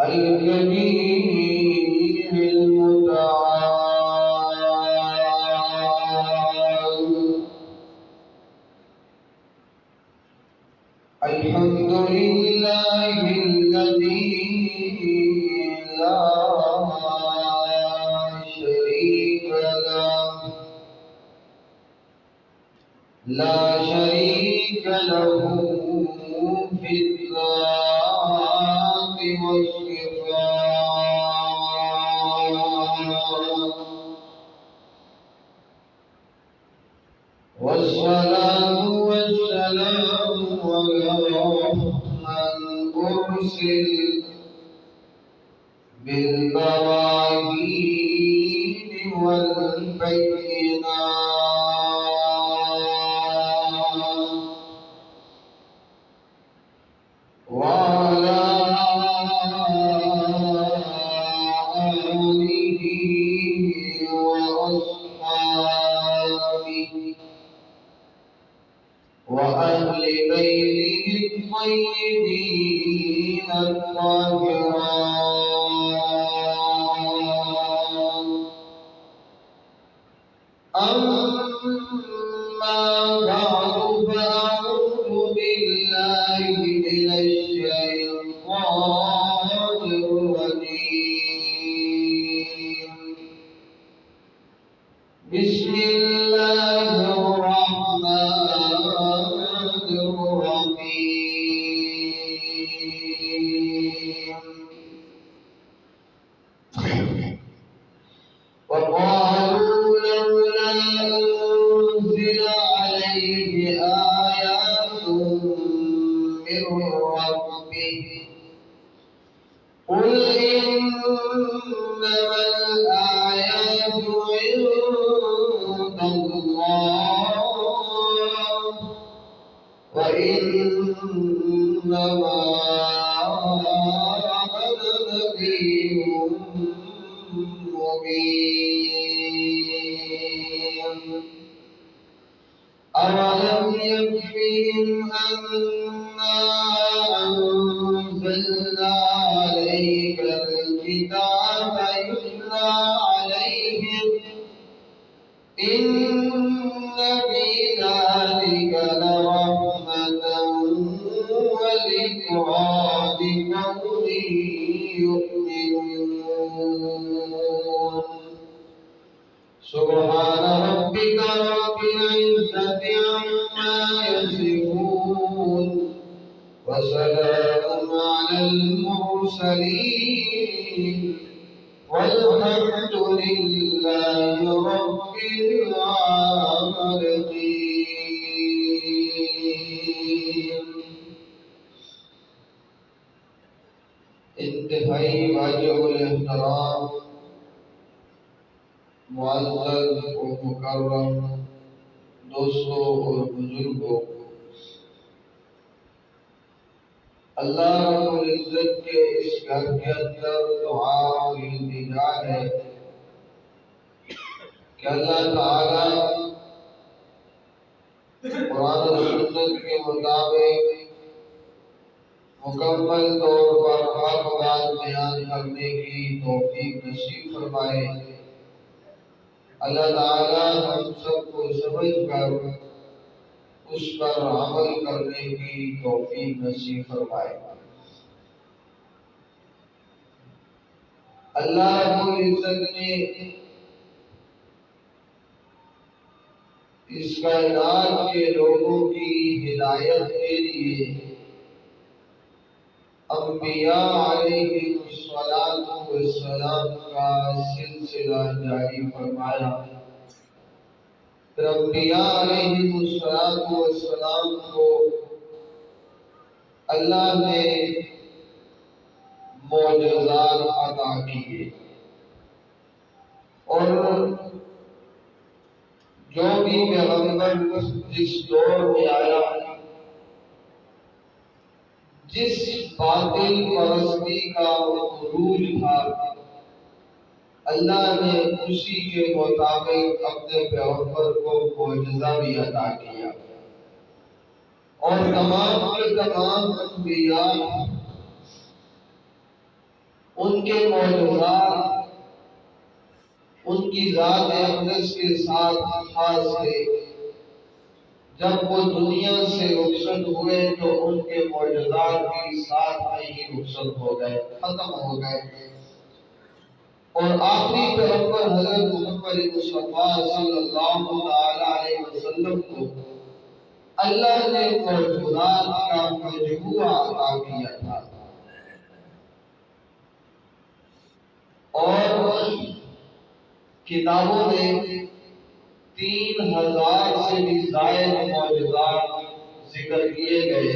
الكبير المتعال. الحمد لله الذي لا شريك له في الذات والصفات، والصلاة والسلام على من أرسل بالبراهين والبينات، وعلى آله وأصحابه وأهل بيته الطيبين الطاهرين. أما بعد، فأعوذ بالله من الشيطان الرجيم. بسم الله الرحمن الرحيم. وقالوا لولا أنزل عليه آيات من ربه، قل إنما الآيات عند الله، وإنما أنا نذير مبين. أولم يكفهم أنا أنزلنا عليك الكتاب يتلى عليهم، إن في ذلك لرحمة وذكرى لقوم يؤمنون. سبحان ربك رب العزة عما يصفون، وسلام على المرسلين، والحمد لله رب العالمين. انتہائی واجب الاحترام معزز و مکرم دوستوں اور بزرگوں، اللہ رب العزت کے اس گھر کے اندر دعا اور التجا ہے کہ اللہ تعالی قرآن و سنت کے مطابق مکمل طور پر حق بات بیان کرنے کی توفیق نصیب فرمائے۔ اللہ تعالی ہم سب کو سمجھ کر اس پر عمل کرنے کی توفیق نصیب فرمائے۔ اللہ رب العزت نے اس کائنات کے لوگوں کی ہدایت کے لیے انبیاء علیہ السلام کا سلسلہ جاری فرمایا۔ پھر انبیاء علیہ السلام کو اللہ نے معجزات عطا کیے، اور جو بھی پیغمبر جس دور میں آیا، جس باطل پرستی کا عروج تھا، اللہ نے اسی کے مطابق اپنے پیغمبر کو معجزہ بھی عطا کیا، اور تمام کے تمام انبیاء ان کے معجزات ان کی ذات اقدس کے ساتھ خاص تھے۔ جب وہ دنیا سے رخصت ہوئے تو ان کے معجزات بھی ساتھ میں ہی رخصت ہو گئے، ختم ہو گئے، اور آخری پیغمبر حضرت محمد مصطفیٰ صلی اللہ علیہ وسلم کو اللہ نے معجزات کا مجموعہ عطا کیا تھا، اور کتابوں میں 3000 سے بھی زائد معجزات ذکر کیے گئے،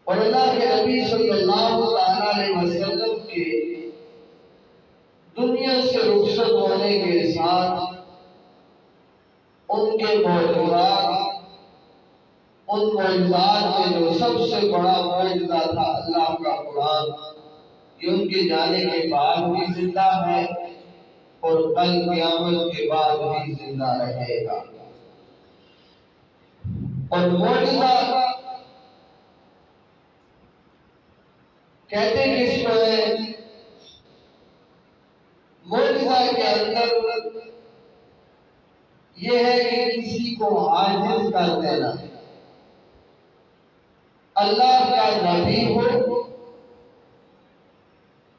اور اللہ کے نبی صلی اللہ علیہ وسلم کے دنیا سے رخصت ہونے کے ساتھ ان کے معجزات، ان معجزات میں جو سب سے بڑا معجزہ تھا اللہ کا قرآن، یہ ان کے جانے کے بعد بھی زندہ ہے اور کل قیامت کے بعد بھی زندہ رہے گا۔ اور معجزہ کہتے کس کو ہے؟ معجزہ کے اندر یہ ہے کہ کسی کو عاجز کر دینا، اللہ کا نبی ہو،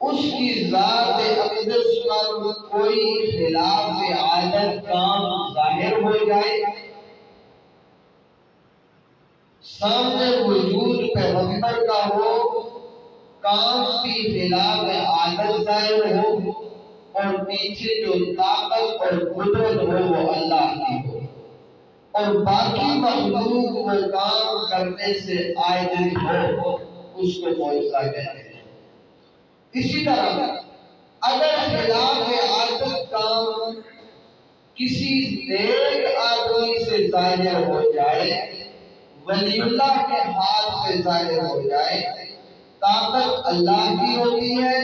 اس کی ذات اقدس پر کوئی خلاف عادت کام ظاہر ہو جائے، سامنے وجود پیغمبر کا ہو، کام کی خلاف عادت ظاہر ہو، اور پیچھے جو طاقت اور قدرت ہو وہ اللہ کی ہو، اور باقی مخلوق وہ کام کرنے سے عاجز ہو، اس کو معجزہ کہتے ہیں۔ اسی طرح اگر خلاف عادت کام کسی نیک آدمی سے ظاہر ہو جائے، ولی اللہ کے ہاتھ سے ظاہر ہو جائے، طاقت اللہ کی ہوتی ہے،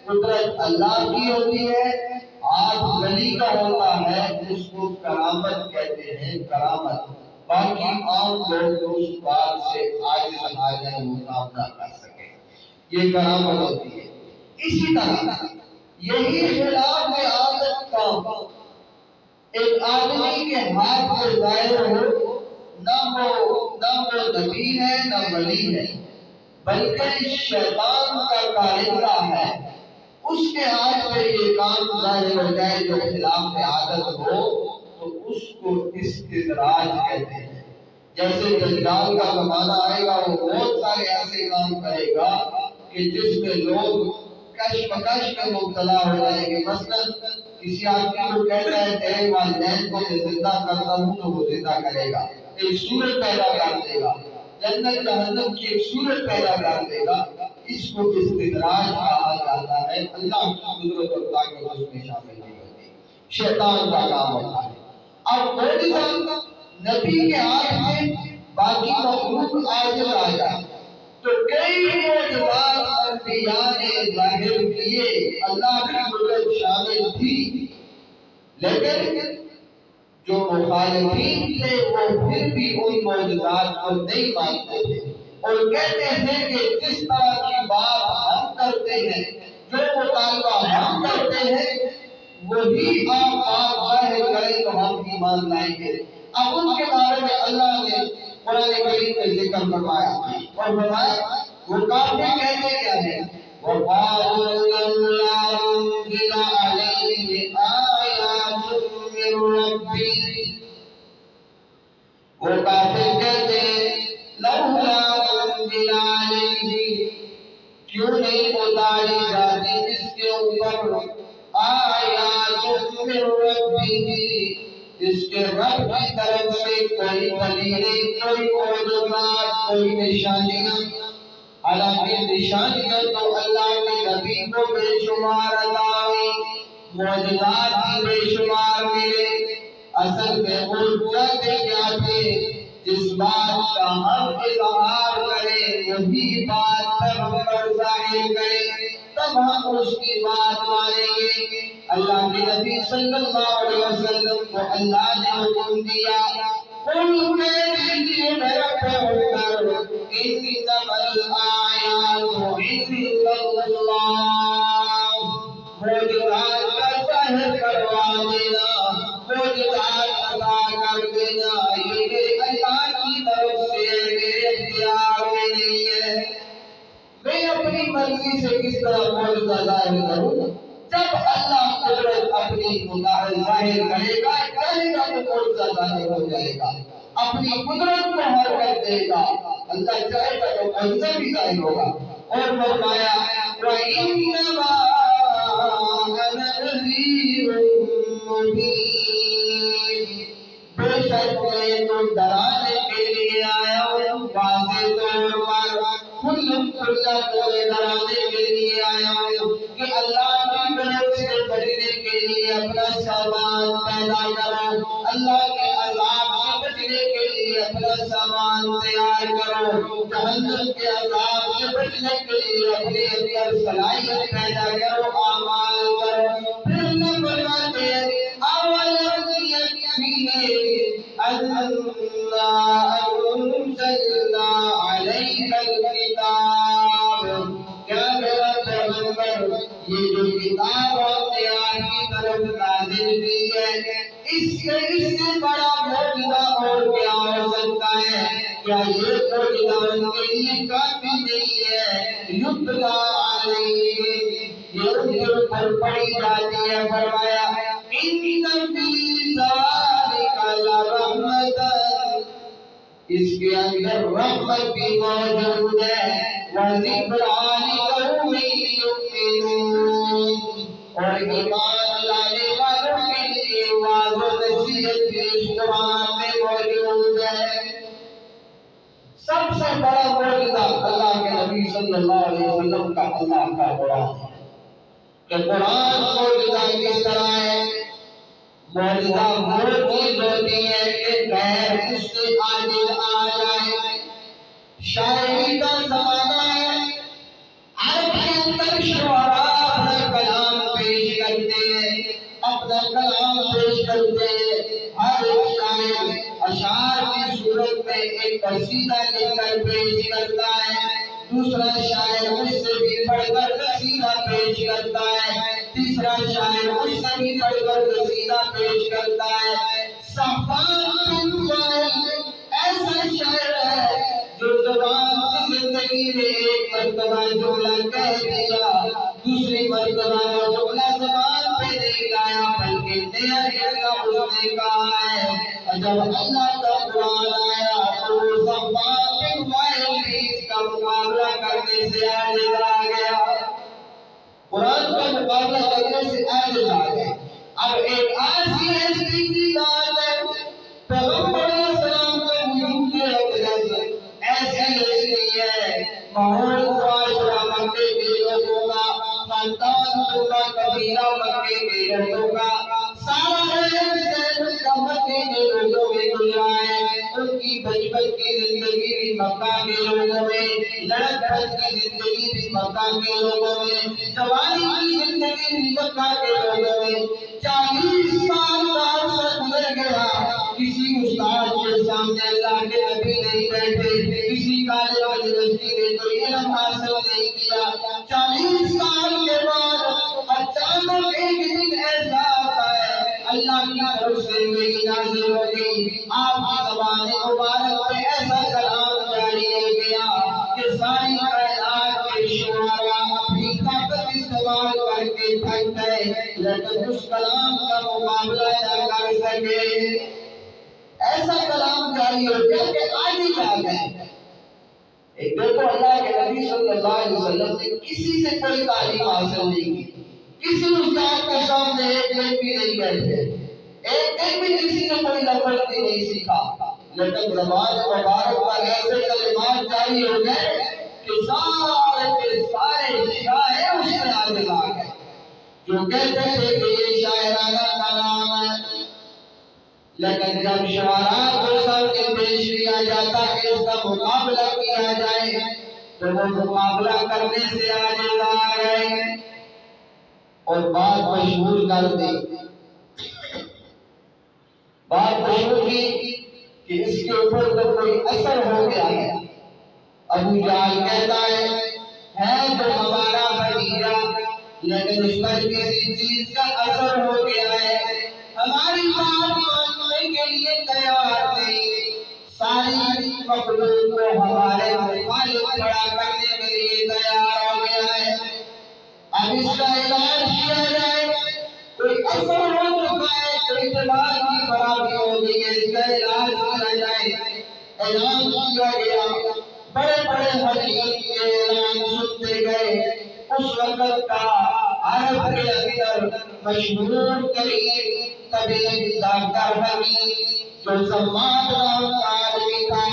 قدرت اللہ کی ہوتی ہے، ہاتھ ولی کا ہوتا ہے، اس کو کرامت کہتے ہیں، کرامت۔ باقی عام لوگ اس بات سے عاجز آ جائیں، وہ کام نہ کر سکیں، یہ کرامت ہوتی ہے۔ اسی طرح یہی خلاف عادت کا ایک آدمی کے ہاتھ میں ظاہر ہو، نہ وہ نبی ہے نہ ولی ہے، بلکہ شیطان کا کارندہ ہے، اس کے ہاتھ میں یہ کام ظاہر ہو جائے جو خلاف عادت ہو، تو اس کو استدراج کہتے ہیں۔ جیسے دجال کا زمانہ آئے گا، وہ بہت سارے ایسے کام کرے گا کہ جس میں لوگ کشمکش میں مبتلا ہو جائیں گے۔ مثلا کسی آدمی کو کہتا ہے تیرے والدین کو میں زندہ کرتا ہوں، تو وہ زندہ کرے گا، ایک صورت پیدا کر دے گا، جنت جہنم کی ایک صورت پیدا کر دے گا، اس کو استدراج کہا جاتا ہے۔ اللہ کی قدرت اور طاقت اس میں شامل نہیں ہوتی، شیطان کا کام ہوتا ہے۔ اب معجزہ نبی کے ہاتھ میں باقی مخلوق عاجز آ جائے تو کئی معجزات انبیاء نے ظاہر کیے، اللہ کی قدرت شامل تھی، لیکن جو مخالفین تھے وہ پھر بھی ان معجزات کو نہیں مانتے تھے، اور کہتے ہیں کہ جس طرح کی بات ہم کرتے ہیں، جو مطالبہ ہم کرتے ہیں، وہی آپ بات ظاہر کریں تو ہم ایمان لائیں گے۔ اب ان کے بارے میں اللہ نے قرآن کریم میں ذکر فرمایا، اور فرمایا وہ کافر کہتے کیا ہے؟ وَقَالُوا لَوْلَا أُنزِلَ عَلَيْهِ آيَاتٌ مِّن رَّبِّهِ، وہ کافر کہتے ہیں لَوْلَا أُنزِلَ عَلَيْهِ، کیوں نہیں اتاری جاتی اس کے اوپر آیات من ربه، اس کے رب کی طرف سے کوئی دلیلیں، کوئی معجزات، کوئی نشانیاں۔ حالانکہ نشانیاں تو اللہ کے نبی کو بے شمار عطا ہوئی، معجزات بھی بے شمار ملے، اصل میں وہ چاہتے کیا تھے؟ جس بات کا ہم اظہار کریں وہی بات پیغمبر ظاہر کریں، تب ہم اس کی بات مانیں گے۔ اللہ کے نبی صلی اللہ علیہ وسلم کو اللہ نے حکم دیا، قل کہہ دیجئے میرا پیغمبر، انما الآیات عند کس طرح معجزہ ظاہر کروں؟ جب اللہ قدرت اپنی ظاہر کرے گا تو معجزہ ظاہر ہو جائے گا، اپنی قدرت کو ہر کر دے گا، اللہ چاہے گا تو معجزہ بھی ظاہر ہوگا۔ اور فرمایا وَإِنَّمَا أَنَا نَذِيرٌ مُبِينٌ، بے شک میں تو ڈرانے کے لیے آیا ہوں، واضح طور پر کھلم کھلا تمہیں ڈرانے کے لیے آیا ہوں کہ اللہ کی طرف سے بچنے کے لیے اپنا سامان پیدا کرو، اللہ کے عذاب سے بچنے کے لیے اپنا سامان تیار کرو، جہنم کے عذاب سے بچنے کے لیے اپنے اندر صلاحیت پیدا کرو، اعمال کرو۔ پھر اللہ فرماتے ہیں اَوَلَمْ يَكْفِهِمْ أَنَّا أَنزَلْنَا عَلَيْكَ الْكِتَابَ، کیا میرا پیغمبر یہ جو کتاب آپ نے آپ کی طرف نازل کی ہے، اس سے بڑا معجزہ اور کیا ہو سکتا ہے؟ کیا یہ معجزہ ان کے لیے کافی نہیں ہے؟ یتلیٰ علیہم، یہ ان کے اوپر پڑھی جاتی ہے۔ فرمایا ان فی ذالک لرحمۃ، اس کے اندر رحمت بھی موجود ہے، وَذِکْرَىٰ لِقَوْمٍ یُؤْمِنُونَ، اور ایمان لانے والوں کے لیے واعظ و نصیحت بھی اس قرآن میں موجود ہے۔ سب سے بڑا معجزہ اللہ کے نبی صلی اللہ علیہ وسلم کا اللہ کا قرآن ہے کہ قرآن معجزہ کس طرح ہے؟ معجزہ وہ چیز ہوتی ہے کہ غیر اس سے عاجز آ جائے۔ شاعری کا زمانہ ہے، عرب کے اندر شعراء اپنا کلام پیش کرتے ہیں، اپنا کلام پیش کرتے ہیں۔ ہر ایک شاعر اشعار کی صورت میں ایک قصیدہ لکھ کر پیش کرتا ہے، دوسرا شاعر اس سے بھی بڑھ کر قصیدہ پیش کرتا ہے، تیسرا شاعر اس سے بھی بڑھ کر قصیدہ پیش کرتا ہے۔ صفوان بن وائل ایسا شاعر ہے جو زبان سے زندگی میں ایک مرتبہ جملہ کہہ دیا، دوسری مرتبہ وہ جملہ زبان پہ نہیں لایا بلکہ نیا جملہ اس نے کہا ہے۔ جب اللہ کا قرآن آیا تو وہ صفوان بن وائل بھی اس کا مقابلہ کرنے سے عاجز آ گیا، قرآن کا مقابلہ کرنے سے عاجز آ گیا۔ اب ایک عاجزی ہستی کی بات ہے، پیغمبر علیہ السلام کا وجود کی وجہ سے ایسی ہستی ہے، ماحول معاشرہ مکے کے لوگوں کا، خاندان کا، قبیلہ مکے کے لوگوں کا، سارا مکے کے لوگوں میں گزرا ہے۔ ان کی بچپن کی زندگی بھی مکہ کے لوگوں میں، لڑکپن کی زندگی بھی مکہ کے لوگوں میں، جوانی کی زندگی بھی مکہ کے لوگوں میں۔ 40 سال کا عرصہ گزر گیا، کسی استاد کے سامنے اللہ کے نبی نہیں بیٹھے، کسی کالج یونیورسٹی میں تو علم حاصل نہیں کیا۔ 40 سال کے بعد اچانک ایک دن ایسا آتا ہے، اللہ کی طرف سے وحی نازل ہو گئی، آپ کی زبان مبارک پہ ایسا کلام جاری ہو گیا کہ ساری کائنات کے شعراء اپنی طاقت استعمال کر کے تھک گئے لیکن اس کلام کا مقابلہ نہ کر سکے۔ ایسا کلام جاری ہو گیا کہ عاجز آ گئے۔ ایک دیکھو اللہ کے نبی صلی اللہ علیہ وسلم نے کسی سے کوئی تعلیم حاصل نہیں کی، کسی استاد کے سامنے ایک دن بھی نہیں بیٹھے، ایک دن بھی کسی نے کوئی لفظ بھی نہیں سیکھا، لیکن زبان مبارک پر ایسے کلمات جاری ہو گئے کہ سارے کے سارے شاعر اس سے عاجز آ گئے، جو کہتے تھے کہ یہ شاعرانہ کلام ہے۔ لیکن جب شعراء کو سامنے پیش کیا جاتا کہ اس کا مقابلہ کیا جائے تو وہ مقابلہ کرنے سے عاجز آ گئے اور بات مشہور کر دی، بات مشہور کی کہ اس کے اوپر تو کوئی اثر ہو گیا ہے۔ ابو جہل کہتا ہے تو ہمارا بھتیجا لیکن اس پر کسی چیز کا اثر ہو گیا ہے، ہماری بات ماننے کے لیے تیار نہیں، ساری مخلوق کو ہمارے مخالف کھڑا کرنے کے لیے تیار ہو گیا ہے۔ اب اس کا اعلان کیا جائے، کوئی اثر ہو چکا ہے، کوئی اعتبار کی خرابی ہو گئی ہے، اس کا علاج کیا جائے۔ اعلان کیا گیا، بڑے بڑے حکیم کے اعلان سنتے گئے۔ اس وقت کا عرب کے اندر مشہور ترین طبیب ڈاکٹر حکیم جو زماد نام کا آدمی تھا،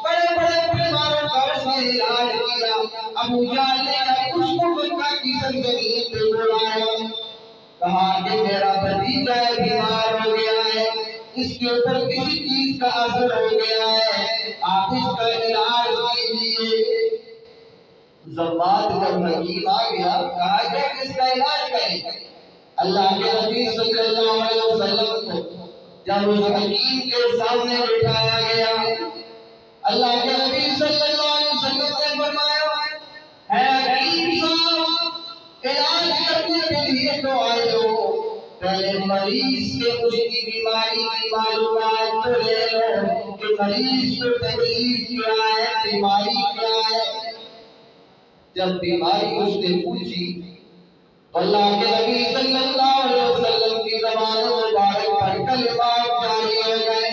بڑے بڑے بیماروں کا اس نے علاج کیا۔ ابو جہل نے اس کو مکہ کی سرزمین پہ بلایا، کہا کہ میرا بھتیجا بیمار ہو گیا ہے، اس کے اوپر کسی چیز کا اثر ہو گیا ہے، آپ اس کا علاج کیجیے۔ زماد جب حکیم آ گیا، کہا کہ اس کا علاج کریں۔ اللہ کے نبی صلی اللہ علیہ وسلم کو جب اس حکیم کے سامنے بٹھایا گیا، اللہ کے نبی صلی اللہ علیہ وسلم نے فرمایا، اے حکیم صاحب، علاج کرنے کے لیے تو آئے ہو، پہلے مریض کے اس کی بیماری کی معلومات تو لے لو کہ مریض کو تکلیف کیا ہے، بیماری کیا ہے۔ جب بیماری اس نے پوچھی تو اللہ کے نبی صلی اللہ علیہ وسلم کی زبان مبارک پر کلمات جاری ہو گئے،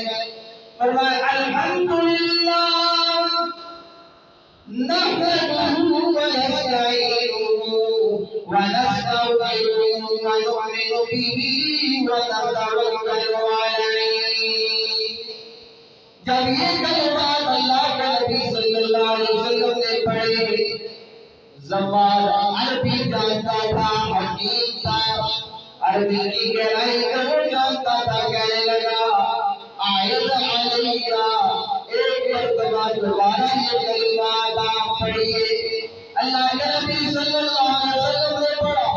فرمایا الحمدللہ نحمدہ ونستعینہ ونستغفرہ ونؤمن بہ ونتوکل علیہ۔ جب یہ کلمات اللہ کے نبی صلی اللہ علیہ وسلم نے پڑھے، زماد عربی جانتا تھا، حکیم تھا، عربی کی گہرائی کو جانتا تھا، کہنے لگا آیت علیہ، ایک مرتبہ دوبارہ یہ کلمات آپ پڑھیے۔ اللہ کے نبی صلی اللہ علیہ وسلم نے پڑھا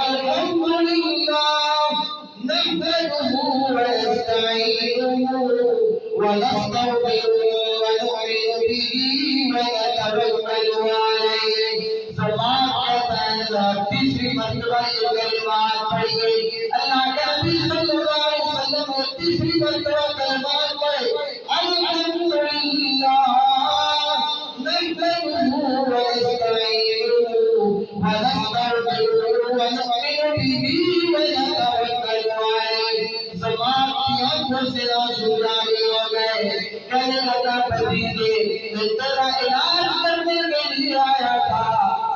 الحمدللہ نحمدہ ونستعینہ ونستغفرہ ونؤمن بہ ونتوکل علیہ۔ زمان کہتا ہے تیسری مرتبہ یہ کلمات پڑھیے۔ اللہ کے نبی صلی اللہ علیہ وسلم نے تیسری مرتبہ کلمات پڑھے، الحمدللہ نحمدہ ونستعینہ ونستغفرہ ونؤمن بہ ونتوکل علیہ۔ زمان کی آنکھوں سے آنسو جاری ہو گئے، کہنے لگا بھتیجے، میں تیرا علاج کرنے کے لیے آیا تھا،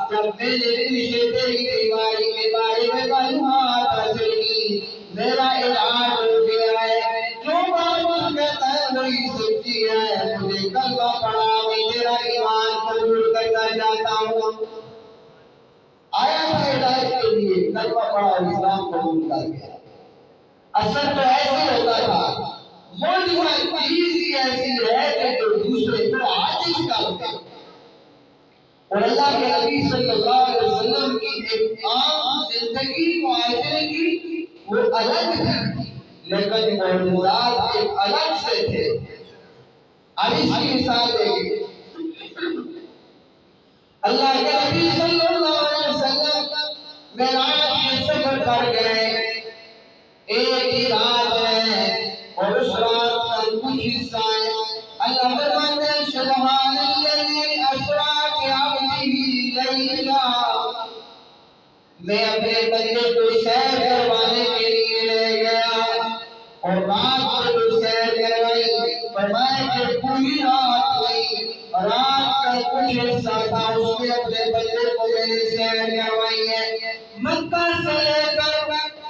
جب میں نے تجھے تیری بیماری کے بارے میں معلومات حاصل کی، میرا علاج ہو گیا ہے۔ جو بات تو کہتا ہے وہی سچی ہے، مجھے کلمہ پڑھا، میں تیرا ایمان قبول کرنا چاہتا ہوں۔ آیا تھا علاج کے لیے، کلمہ پڑھا، اسلام قبول کر گیا۔ اثر تو ایسے ہوتا تھا، موجودہ چیز ہی ایسی ہے کہ جو دوسرے کو عاجز کرتے ہیں۔ اور اللہ کے نبی صلی اللہ علیہ وسلم کی ایک عام زندگی معاشرے کی وہ الگ تھی، لیکن معجزات ایک الگ سے تھے۔ اب اس کی مثال دیکھیں، اللہ کے نبی صلی اللہ علیہ وسلم معراج کے سفر پر گئے، ایک ہی رات ہے اور اس رات کا کچھ حصہ ہے۔ اللہ فرماتے ہیں سبحان الذی اسریٰ بعبدہ لیلا، میں اپنے بندے کو سیر کروانے کے لیے لے گیا اور رات کو سیر کروائی، فرمایا کہ پوری رات ہوئی، رات کا کچھ حصہ تھا، اس میں اپنے بندے کو میں نے سیر کروائی ہے، مکہ سے لے کر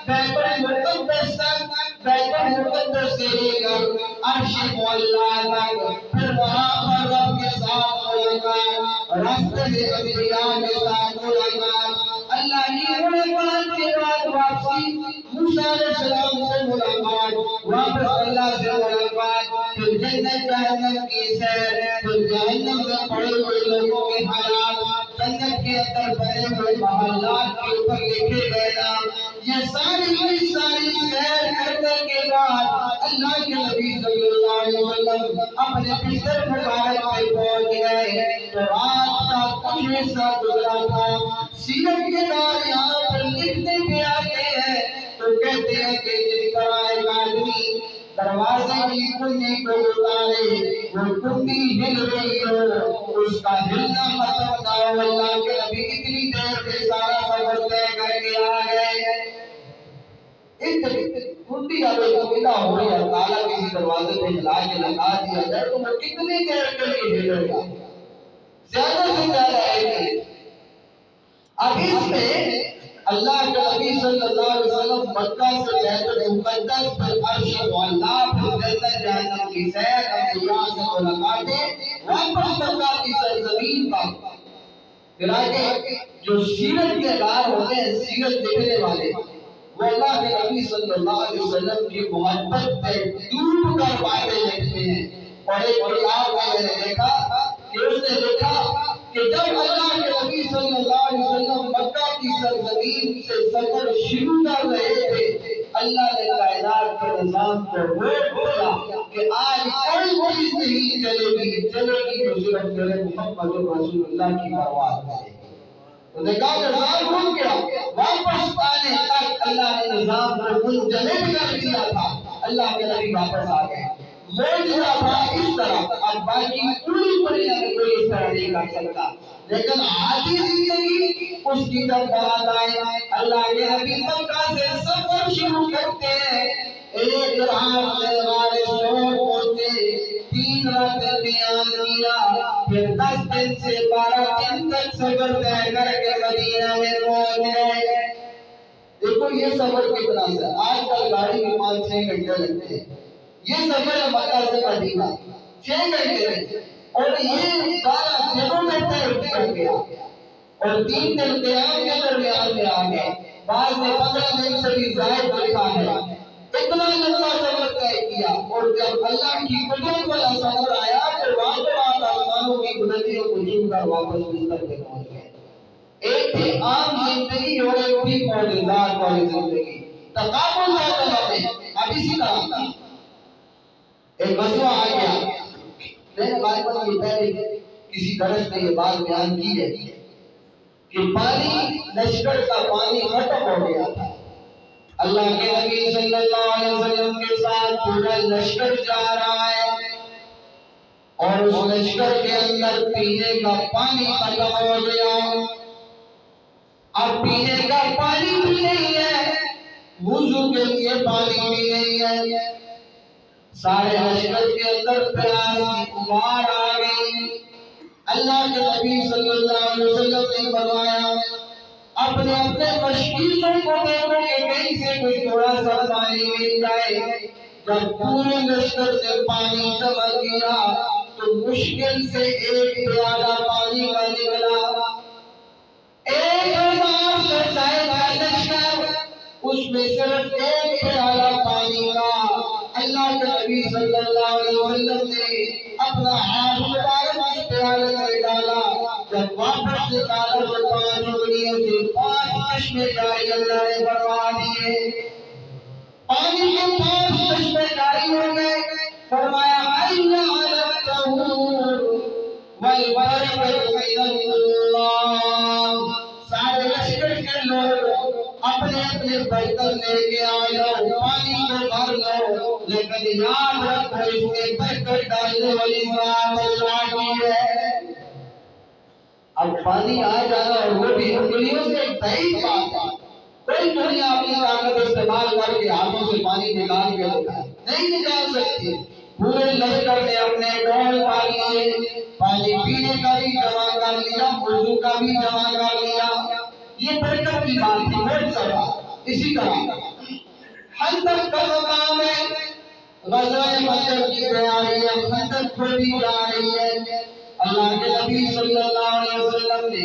بیت المقدس تک، بیت المقدس سے لے کر عرش معلیٰ تک، پھر وہاں پر رب کے ساتھ ملاقات، راستے میں انبیاء کے ساتھ ملاقات، اللہ کی ملاقات کے بعد واپسی، موسیٰ علیہ السلام سے ملاقات، واپس اللہ سے ملاقات، پھر جنت جہنم کی سیر، پھر جہنم میں پڑے ہوئے لوگوں کے حالات، جنت کے اندر بنے ہوئے محلات کے اوپر لکھے گئے نام، یہ ساری سیر کرنے کے بعد اللہ کے نبی صلی اللہ علیہ وسلم اپنے بستر مبارک پہ پہنچ گئے تو رات کا کچھ حصہ گزرا تھا۔ سیرت کے دار یہاں پر لکھنے پہ آتے ہیں تو کہتے ہیں کہ جس طرح ایک آدمی دروازے کی کنڈی کو اتارے، وہ کنڈی ہل رہی ہو، اس کا ہلنا ختم نہ ہو، اللہ کے نبی اتنی دیر میں سارا سفر طے کر کے آ گئے۔ کنڈی اگر کمیلا ہو یا تالا کسی دروازے پہ ہلا کے لگا دیا جائے تو وہ کتنی دیر کے لیے ہلے گا؟ زیادہ سے زیادہ ہے۔ اب اس میں اللہ کے نبی صلی اللہ علیہ وسلم مکہ سے بیت المقدس پر عرش معلا پر جنت جہنم کی سیر انبیاء سے ملاقاتیں، واپس مکہ کی سرزمین پر۔ پھر آگے جو سیرت کے دار ہوتے ہیں، سیرت دیکھنے والے، وہ اللہ کے نبی صلی اللہ علیہ وسلم کی محبت پہ ڈوب کر باتیں لکھتے ہیں۔ اور ایک کتاب میں نے دیکھا کہ اس نے لکھا کہ جب اللہ کے نبی صلی اللہ علیہ وسلم مکہ کی سرزمین سے سفر شروع کر رہے تھے، اللہ نے کائنات کے نظام کو روک دیا کہ آج کوئی چیز نہیں چلے گی تو صرف میرے محمد رسول اللہ کی پرواز کرے گی۔ تو دیکھا کہ نظام رک گیا، واپس آنے تک اللہ نے نظام کو منجمد کر دیا تھا، اللہ کے نبی واپس آ گئے۔ موجودہ تھا اس طرح، اب باقی پوری دنیا میں کوئی اس طرح نہیں کر سکتا، لیکن عادی زندگی اس کی جب بات آئے، اللہ کے نبی مکہ سے سفر شروع کرتے ہیں۔ ایک رات میں غار ثور پہنچے، 3 راتیں بیان کیا، پھر 10 دن سے 12 دن تک سفر طے کر کے مدینہ میں پہنچ گئے۔ دیکھو یہ سفر کتنا ہے، آج کل گاڑی میں 5-6 گھنٹے لگتے ہیں، یہ سفر ہے مکہ سے مدینہ 6 گھنٹے میں، اور یہ 12 دنوں میں طے کر گیا، اور 3 دن قیام کے درمیان میں آ گئے، بعض نے 15 دن سے بھی زائد لکھا ہے۔ اتنا لمبا سفر طے کیا، اور جب اللہ کی قدرت والا سفر آیا تو راتوں رات آسمانوں کی بلندیوں کو چھو کر واپس مستر پہ پہنچ گئے۔ ایک تھی عام زندگی اور ایک تھی معجزات والی زندگی، تقابل ہوتا ہے۔ اب اسی طرح ایک مسئلہ آ گیا، میں نے غالباً یہ پہلے کسی درس میں یہ بات بیان کی ہے کہ پانی، لشکر کا پانی ختم ہو گیا تھا۔ اللہ کے نبی صلی اللہ علیہ وسلم کے ساتھ پورا لشکر جا رہا ہے، اور اس لشکر کے اندر پینے کا پانی ختم ہو گیا۔ اب پینے کا پانی بھی نہیں ہے، وضو کے لیے پانی بھی نہیں ہے، سارے لشکر کے اندر پیاس کی خمار آ گئی۔ اللہ کے نبی صلی اللہ علیہ وسلم نے فرمایا اپنے مشکیزوں کو دیکھو کہ کہیں سے کوئی تھوڑا سا پانی مل جائے۔ جب پورے لشکر نے پانی جمع کیا تو مشکل سے 1 پیالہ پانی کا نکلا۔ 1000 سے زائد کا لشکر، اس میں صرف 1 پیالہ پانی کا۔ اللہ کے نبی صلی اللہ علیہ وسلم نے اپنا ہاتھ مبارک اس پیالے میں ڈالا، جب واپس نکالا تو 5 انگلیوں سے 5 چشمے جاری اللہ نے بنوا دیے۔ پانی کے 5 چشمے جاری ہو گئے۔ فرمایا حی علی الطہور والبرکۃ من اللہ۔ سارے لشکر کے لوگ اپنے برتن لے کے آ جاؤ، پانی کو بھر لو، لیکن یاد رکھو اس میں برکت ڈالنے والی ذات اللہ کی ہے۔ اب پانی آ جانا اور وہ بھی انگلیوں سے بعید بات ہے۔ کوئی دنیا اپنی طاقت استعمال کر کے ہاتھوں سے پانی نکال کے نہیں نکال سکتی۔ پورے لشکر نے اپنے ڈول پال لیے، پانی پینے کا بھی جمع کر لیا، وضو کا بھی جمع کر لیا۔ یہ برکت کی بات تھی، معجزہ۔ اسی طرح خندق کا مقام ہے، غزوہ بدر کی تیاری ہے، خندق کھودی جا رہی ہے۔ اللہ کے نبی صلی اللہ علیہ وسلم نے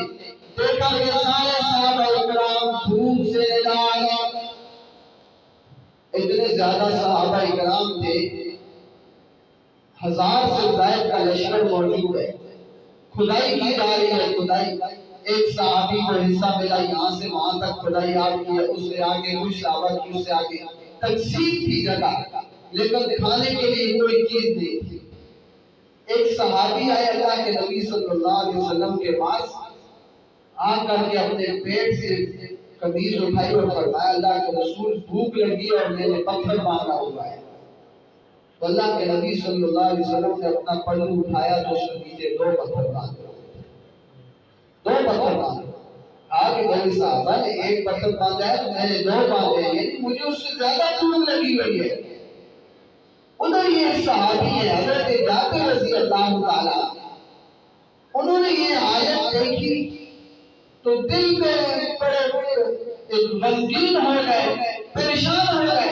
دیکھا کہ سارے صحابہ اکرام دھوپ سے نڈال ہیں۔ اتنے زیادہ صحابہ اکرام تھے، 1000 سے زائد کا لشکر موجود ہے، کھدائی کی جا رہی ہے، کھدائی۔ ایک صحابی کو حصہ ملا، یہاں سے وہاں تک کھدائی آپ کی ہے، اس سے آگے کچھ صحابہ کی، اس سے آگے تقسیم کی جگہ، لیکن کھانے کے لیے کوئی چیز نہیں تھی۔ ایک صحابی آئے اللہ کے نبی صلی اللہ علیہ وسلم کے پاس، آ کر کے اپنے پیٹ سے قمیض اٹھائی اور فرمایا اللہ کے رسول بھوک لگی اور میں نے پتھر مارا ہوا ہے۔ تو اللہ کے نبی صلی اللہ علیہ وسلم نے اپنا پلو اٹھایا تو اس کے نیچے 2 پتھر باندھے، 2 پتھر باندھے۔ آگے بڑے صحابہ نے 1 پتھر باندھا ہے تو میں نے 2 باندھے، یعنی مجھے اس سے زیادہ چوٹ لگی ہوئی ہے۔ ادھر یہ ایک صحابی ہے حضرت جابر رضی اللہ تعالیٰ، انہوں نے یہ آیت دیکھی تو دل پہ بڑے غمگین ہو گئے، پریشان ہو گئے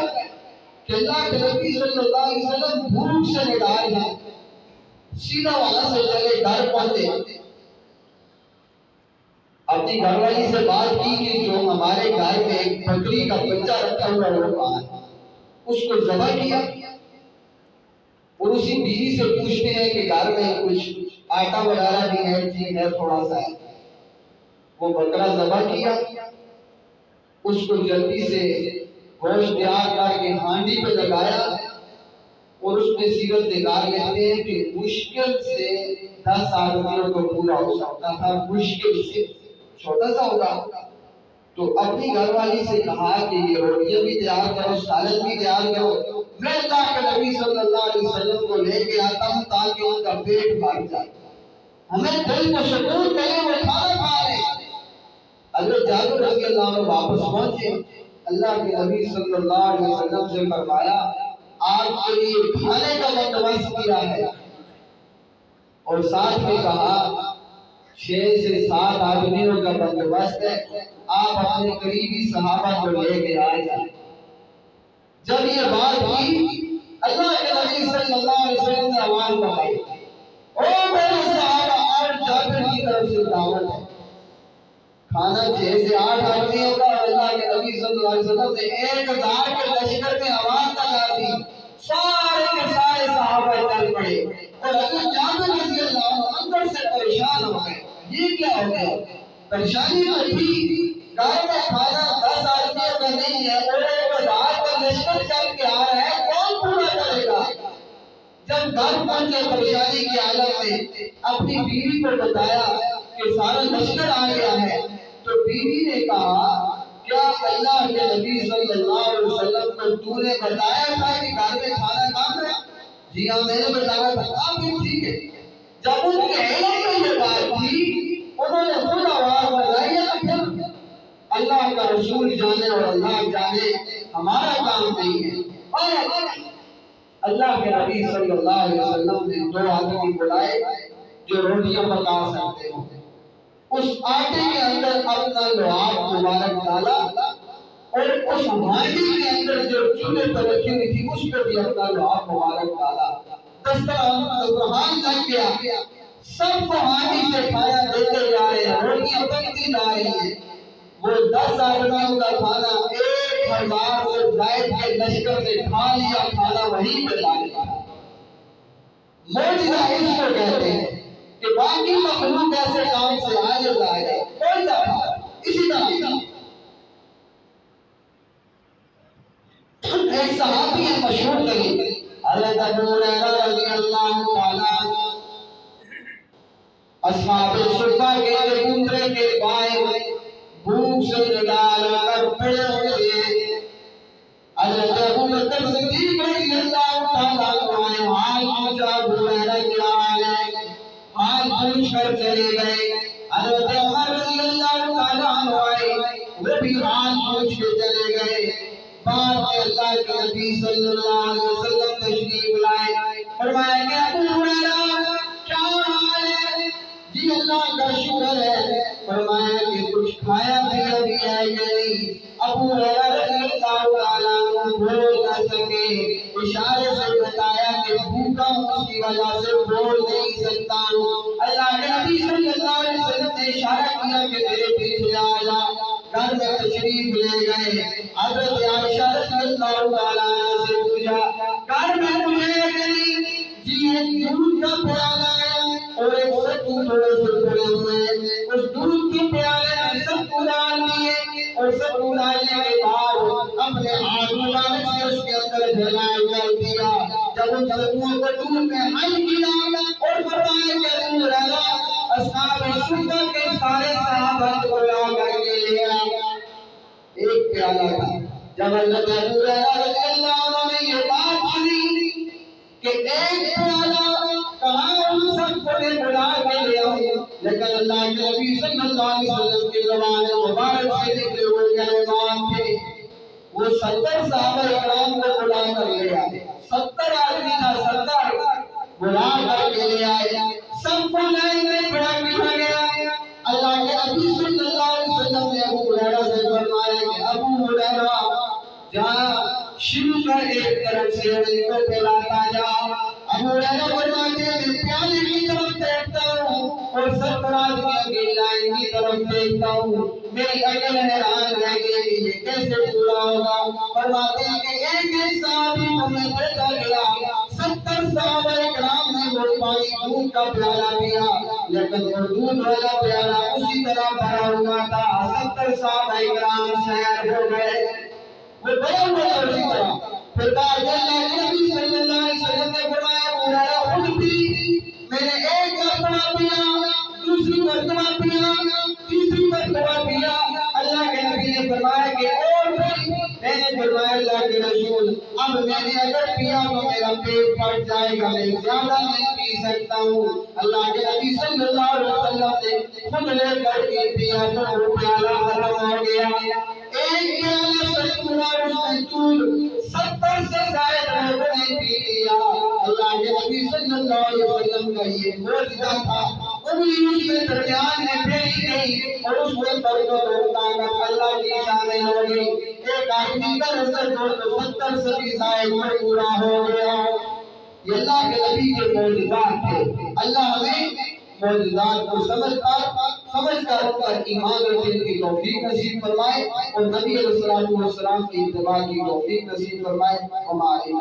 کہ اللہ کے نبی صلی اللہ علیہ وسلم بھوک سے نڈال ہیں۔ سیدھا وہاں سے چلے گھر پہنچے، اپنی گھر والی سے بات کی کہ جو ہمارے گھر میں ایک بکری کا بچہ رکھا ہوا ہے اس کو ذبح کیا، اور اسی بیوی سے پوچھتے ہیں کہ گھر میں کچھ آٹا وغیرہ بھی ہے، چیز ہے تھوڑا سا ہے۔ وہ بکرا ذبح کیا، اس کو جلدی سے گوشت تیار کر کے ہانڈی پہ لگایا، اور اس میں سیرت نگار لیتے ہیں کہ مشکل سے 10 آدمیوں کو پورا ہو سکتا تھا، مشکل سے چھوٹا سا ہوگا۔ تو اپنی گھر والی سے کہا کہ یہ روٹیاں بھی تیار کرو، سالن بھی تیار کرو، میں اللہ کے نبی صلی اللہ علیہ وسلم کو لے کے آتا ہوں تاکہ ان کا پیٹ بھر جائے، ہمیں دل کو سکون ملے، وہ کھانا کھا لیں۔ حضرت جابر رضی اللہ عنہ واپس پہنچے، اللہ کے نبی صلی اللہ علیہ وسلم سے فرمایا آپ کے لیے کھانے کا بندوبست کیا ہے، اور ساتھ میں کہا 6 سے 7 آدمیوں کا بندوبست ہے، آپ اپنے قریبی صحابہ کو لے کے آئے جائیں۔ جب یہ بات کی اللہ کے نبی صلی اللہ علیہ وسلم نے آواز لگائی، او میرے صحابہ، اور جابر کی طرف سے دعوت ہے، کھانا 6 سے 8 آدمیوں کا، اور اللہ کے نبی صلی اللہ علیہ وسلم نے 1000 کے لشکر میں آواز لگا دی، سارے کے سارے صحابہ چل پڑے، اور حضرت جابر رضی اللہ عنہ اندر سے پریشان ہو گئے، یہ کیا ہو گیا؟ پریشانی تو تھی، گھر میں کھانا 10 آدمیوں کا نہیں ہے، اور 1000 کا لشکر چل کے آ رہا ہے، کون پورا کرے گا؟ جب گھر پہنچے پریشانی کی حالت میں، اپنی بیوی کو بتایا کہ سارا لشکر آ گیا ہے، تو بیوی نے کہا کیا اللہ کے نبی صلی اللہ علیہ وسلم کو تو نے بتایا تھا کہ گھر میں کھانا کام ہے؟ جی ہاں میں نے بتایا تھا۔ آپ ٹھیک ہے، جب ان کے علم میں یہ بات تھی انہوں نے خود آواز لگائی ہے، پھر اللہ کا رسول جانے اور اللہ جانے، ہمارا کام نہیں ہے۔ اور اللہ کے نبی صلی اللہ علیہ وسلم نے 2 آدمی بلائے جو روٹیاں پکا سکتے ہوں، اس آٹے کے اندر اپنا لعاب مبارک ڈالا، اور اس ہانڈی کے اندر جو چولہے پر رکھی ہوئی تھی اس پہ بھی اپنا لعاب مبارک ڈالا، دسترخوان لگ گیا، سب کو ہانڈی سے کھانا دیتے جا رہے ہیں، روٹیاں پکتی جا رہی ہیں۔ وہ 10 آدمیوں کا کھانا 1000 سے زائد کے لشکر نے کھا لیا، کھانا وہیں پہ لا لیا۔ معجزہ اس کو کہتے ہیں کہ باقی مخلوق ایسے کام سے عاجز آئے، کوئی نہ تھا۔ اسی طرح ایک صحابی ہے مشہور ترین، حضرت ابو ہریرہ رضی اللہ تعالیٰ، اصحاب صفہ کے پوترے کے بھائی بھوک سے نڈال کر پڑے ہوئے ہیں۔ حضرت ابو بکر صدیق رضی اللہ تعالیٰ عنہ حال پوچھا، ابو ہریرہ کیا حال ہے؟ حال پوچھ کر چلے گئے۔ حضرت عمر رضی اللہ تعالیٰ عنہ آئے، وہ بھی حال پوچھ کے چلے گئے۔ بعد میں اللہ کے نبی صلی اللہ علیہ وسلم تشریف لائے، فرمایا کہ ابو ہریرہ کیا حال ہے؟ جی اللہ کا شکر ہے۔ فرمایا کہ کچھ کھایا پیا بھی ہے کہ نہیں؟ ابو ہریرہ رضی اللہ تعالیٰ عنہ بول نہ سکے، اشارے سے بتایا کہ بھوکا ہوں اس کی وجہ سے بول نہیں سکتا ہوں۔ اللہ کے نبی صلی اللہ علیہ وسلم نے اشارہ کیا کہ میرے پیچھے آ جا، گھر میں تشریف لے گئے۔ حضرت عائشہ رضی اللہ تعالیٰ عنہ سے پوچھا گھر میں مجھے نہیں؟ جی ایک دودھ کا پیالہ ہے اور ایک ستو تھوڑے سے پڑے ہوئے ہیں، اس دودھ کے پیالے میں ستو ڈال دیے، اور ستو ڈالنے کے بعد اپنے ہاتھ مبارک سے اس کے اندر جلائے کر دیا۔ جب ان ستوؤں کو دودھ میں حل کیا اور فرمایا کہ ابو ہریرہ اصحاب صفہ کے سارے صحابہ کو بلا کر کے لے آیا، ایک پیالہ تھا۔ جب حضرت ابو ہریرہ رضی اللہ عنہ نے یہ بات سنی کہ ایک پیالہ کہاں ہم سب کو نے بلا کے لے آؤ، لیکن اللہ کے نبی صلی اللہ علیہ وسلم کی زبان مبارک سے نکلے ہوئے کلمات تھے، وہ 70 صحابہ اکرام کو بلا کر لے آئے، 70 آدمی تھا، 70 بلا کر کے لے آئے، سب کو لائن میں کھڑا کیا گیا۔ اللہ کے نبی صلی اللہ علیہ وسلم نے ابو ہریرہ سے فرمایا کہ ابو ہریرہ جہاں شروع کر ایک طرف سے ان کو پھیلاتا جا۔ ابو ہریرہ فرماتے ہیں میں پیالے کی طرف دیکھتا ہوں اور 70 آدمیوں کی لائن کی طرف دیکھتا ہوں، میری عقل حیران رہ گئی کہ یہ کیسے پورا ہوگا۔ فرماتے ہیں کہ ایک ایک صحابی کو میں دیتا گیا، 70 صحابہ اکرام نے وہ پانی دودھ کا پیالہ پیا، لیکن وہ دودھ والا پیالہ اسی طرح بھرا ہوا تھا، 70 صحابہ اکرام سیر ہو گئے، وہ بھرا ہوا تھا اسی طرح۔ پھر بعد اللہ کے نبی صلی اللہ علیہ وسلم نے فرمایا ابو ہریرہ خود بھی، میں نے ایک مرتبہ پیا، دوسری مرتبہ پیا، تیسری مرتبہ پیا۔ اللہ کے نبی نے فرمایا کہ اور بھی، میں نے فرمایا اللہ کے رسول اب میں نے اگر پیا تو میرا پیٹ پھٹ جائے گا، میں زیادہ نہیں پی سکتا ہوں۔ اللہ کے نبی صلی اللہ علیہ وسلم نے خود لے کر کے پیا تو وہ پیالہ ختم ہو گیا۔ ایک پیالہ ستورا اس میں دودھ 70 سے زائد لوگوں نے پی لیا۔ اللہ کے نبی صلی اللہ علیہ وسلم کا یہ معجزہ تھا، انگلی اس کے درمیان میں پھیلی گئی اور اس میں برکت اور طاقت اللہ کی شامل ہو گئی۔ ایک آدمی کا نظر دو تو 70 سے بھی زائد میں پورا ہو گیا۔ یہ اللہ کے نبی کے معجزات تھے۔ اللہ ہمیں معجزات کو سمجھ کر ان پر ایمان رکھنے کی توفیق نصیب فرمائے اور نبی علیہ السلام کی اتباع کی توفیق نصیب فرمائے۔ ہمارے